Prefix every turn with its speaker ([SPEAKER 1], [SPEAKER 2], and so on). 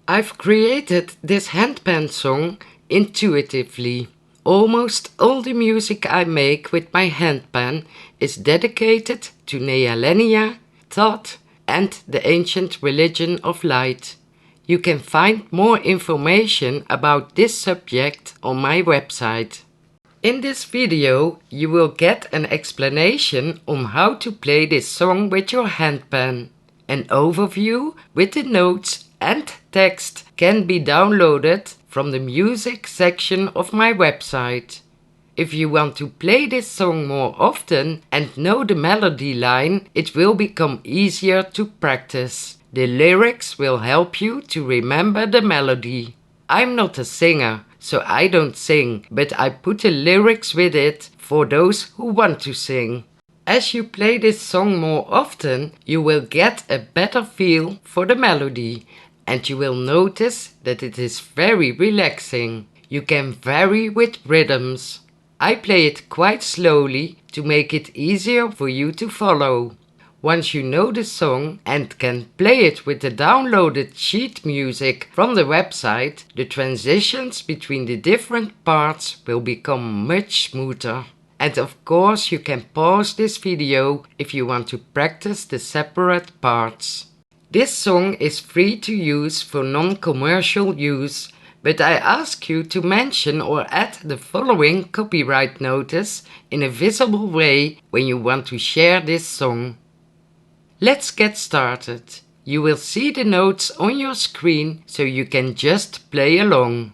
[SPEAKER 1] I've created this handpan song intuitively. Almost all the music I make with my handpan is dedicated to Nehalennia, thought, and the ancient religion of light. You can find more information about this subject on my website. In this video you will get an explanation on how to play this song with your handpan. An overview with the notes and text can be downloaded from the music section of my website. If you want to play this song more often and know the melody line, it will become easier to practice. The lyrics will help you to remember the melody. I'm not a singer, so I don't sing, but I put the lyrics with it for those who want to sing. As you play this song more often, you will get a better feel for the melody and you will notice that it is very relaxing. You can vary with rhythms. I play it quite slowly to make it easier for you to follow. Once you know the song and can play it with the downloaded sheet music from the website, the transitions between the different parts will become much smoother. And of course you can pause this video if you want to practice the separate parts. This song is free to use for non-commercial use, but I ask you to mention or add the following copyright notice in a visible way when you want to share this song. Let's get started. You will see the notes on your screen so you can just play along.